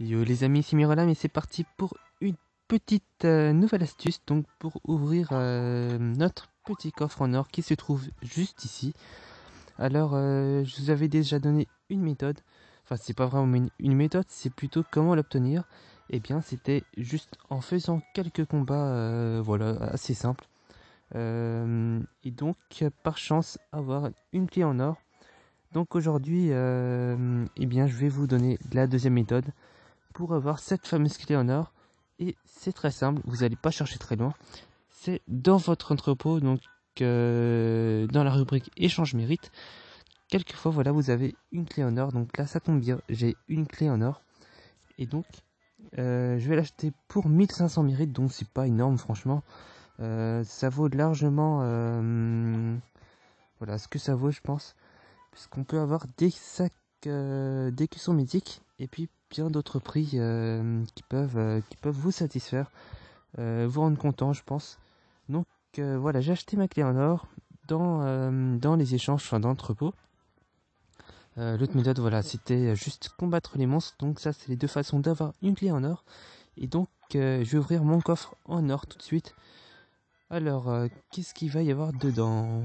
Yo les amis, c'est Mirolam et c'est parti pour une petite nouvelle astuce, donc pour ouvrir notre petit coffre en or qui se trouve juste ici. Alors je vous avais déjà donné une méthode, enfin c'est pas vraiment une méthode, c'est plutôt comment l'obtenir. Et bien c'était juste en faisant quelques combats, voilà, assez simples. Et donc par chance avoir une clé en or. Donc aujourd'hui, eh bien je vais vous donner la deuxième méthode pour avoir cette fameuse clé en or. Et c'est très simple, vous n'allez pas chercher très loin. C'est dans votre entrepôt, donc dans la rubrique échange mérite. Quelquefois, voilà, vous avez une clé en or. Donc là, ça tombe bien, j'ai une clé en or. Et donc, je vais l'acheter pour 1500 mérites, donc c'est pas énorme, franchement. Ça vaut largement voilà ce que ça vaut, je pense. Puisqu'on peut avoir des sacs d'écussons mythiques et puis bien d'autres prix qui peuvent vous satisfaire, vous rendre content, je pense. Donc voilà, j'ai acheté ma clé en or dans les échanges, enfin dans l'entrepôt. L'autre méthode, voilà, c'était juste combattre les monstres. Donc ça, c'est les deux façons d'avoir une clé en or. Et donc, je vais ouvrir mon coffre en or tout de suite. Alors, qu'est-ce qu'il va y avoir dedans?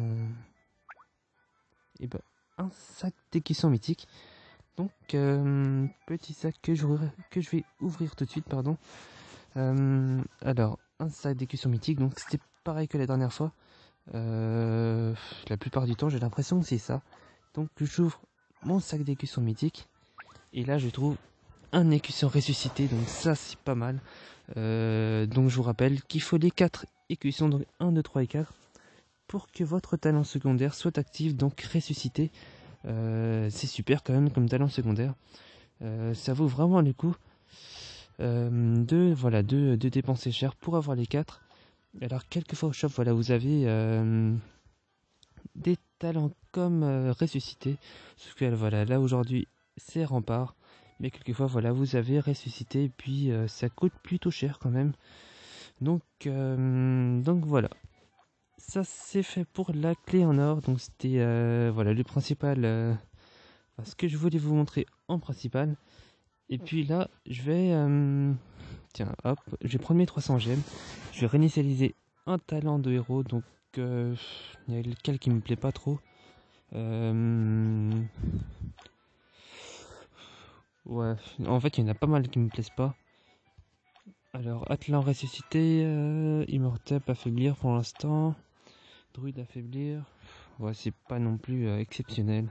Eh ben, un sac d'écussons mythiques. Donc, petit sac que je vais ouvrir tout de suite, pardon. Alors, un sac d'écusson mythique, donc c'était pareil que la dernière fois. La plupart du temps, j'ai l'impression que c'est ça. Donc, j'ouvre mon sac d'écusson mythique. Et là, je trouve un écusson ressuscité, donc ça, c'est pas mal. Donc, je vous rappelle qu'il faut les 4 écussons, donc 1, 2, 3 et 4, pour que votre talent secondaire soit actif, donc ressuscité. C'est super quand même comme talent secondaire. Ça vaut vraiment le coup de dépenser cher pour avoir les 4. Alors quelquefois au shop, voilà, vous avez des talents comme ressuscité. Sauf que voilà, là aujourd'hui c'est rempart. Mais quelquefois voilà, vous avez ressuscité et puis ça coûte plutôt cher quand même. Donc voilà. Ça c'est fait pour la clé en or. Donc c'était voilà le principal. Ce que je voulais vous montrer en principal. Et puis là, je vais tiens, hop, je vais prendre mes 300 gemmes. Je vais réinitialiser un talent de héros. Donc, il y a lequel qui me plaît pas trop. Ouais, en fait, il y en a pas mal qui me plaisent pas. Alors, Atlan ressuscité, Immortep affaiblir pour l'instant. Druide affaiblir. Ouais, c'est pas non plus exceptionnel.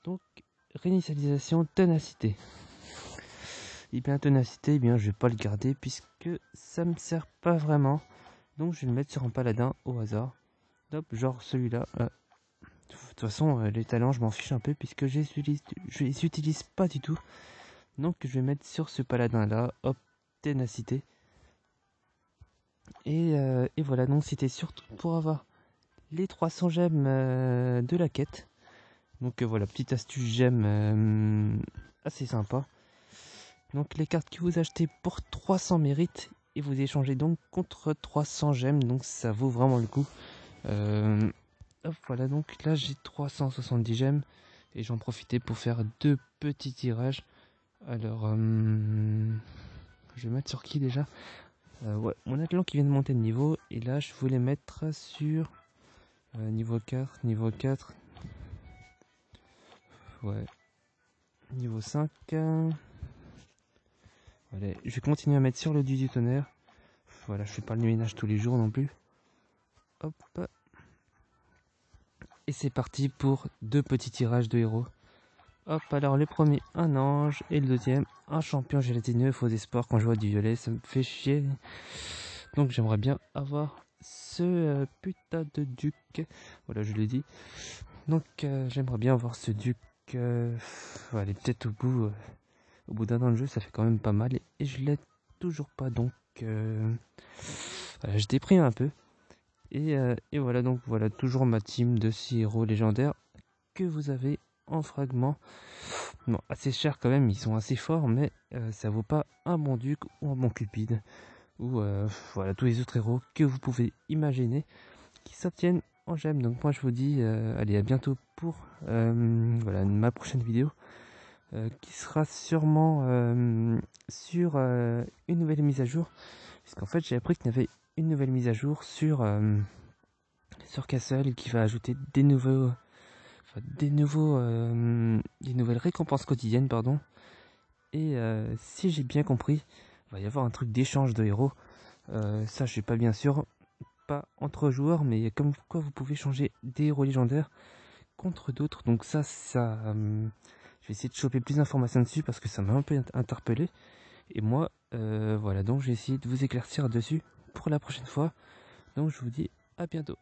Donc, réinitialisation, ténacité. Et bien, ténacité, eh bien, je vais pas le garder puisque ça me sert pas vraiment. Donc, je vais le mettre sur un paladin au hasard. Hop, genre celui-là. De toute façon, les talents, je m'en fiche un peu puisque je les utilise pas du tout. Donc, je vais mettre sur ce paladin-là. Hop, ténacité. Et voilà, donc c'était surtout pour avoir les 300 gemmes de la quête. Donc voilà, petite astuce gemme assez sympa. Donc les cartes que vous achetez pour 300 mérites et vous échangez donc contre 300 gemmes. Donc ça vaut vraiment le coup. Hop, voilà, donc là j'ai 370 gemmes et j'en profitais pour faire 2 petits tirages. Alors, je vais mettre sur qui déjà? Ouais, mon athlon qui vient de monter de niveau et là je voulais mettre sur niveau 4, niveau 4. Ouais, niveau 5. Voilà, je vais continuer à mettre sur le dieu du tonnerre. Voilà, je fais pas le ménage tous les jours non plus. Hop. Et c'est parti pour 2 petits tirages de héros. Hop, alors le premier, un ange, et le deuxième, un champion gélatineux. Faux espoir quand je vois du violet, ça me fait chier. Donc j'aimerais bien avoir ce putain de duc. Voilà, je l'ai dit. Donc j'aimerais bien avoir ce duc. Allez, peut-être au bout d'un an de jeu, ça fait quand même pas mal. Et je l'ai toujours pas, donc voilà, je déprime un peu. Et voilà, donc voilà, toujours ma team de 6 héros légendaires que vous avez en fragment. Bon, assez cher quand même, ils sont assez forts, mais ça vaut pas un bon duc ou un bon cupide. Ou voilà, tous les autres héros que vous pouvez imaginer qui s'obtiennent en gemmes. Donc moi je vous dis, allez, à bientôt pour voilà, ma prochaine vidéo. qui sera sûrement sur une nouvelle mise à jour, puisqu'en fait j'ai appris qu'il y avait une nouvelle mise à jour sur Castle qui va ajouter des nouvelles récompenses quotidiennes, pardon. Et si j'ai bien compris, il va y avoir un truc d'échange de héros. Ça, je suis pas bien sûr, pas entre joueurs, mais comme quoi vous pouvez changer des héros légendaires contre d'autres. Donc ça, je vais essayer de choper plus d'informations dessus parce que ça m'a un peu interpellé. Et moi, voilà, donc je vais essayer de vous éclaircir dessus pour la prochaine fois. Donc je vous dis à bientôt.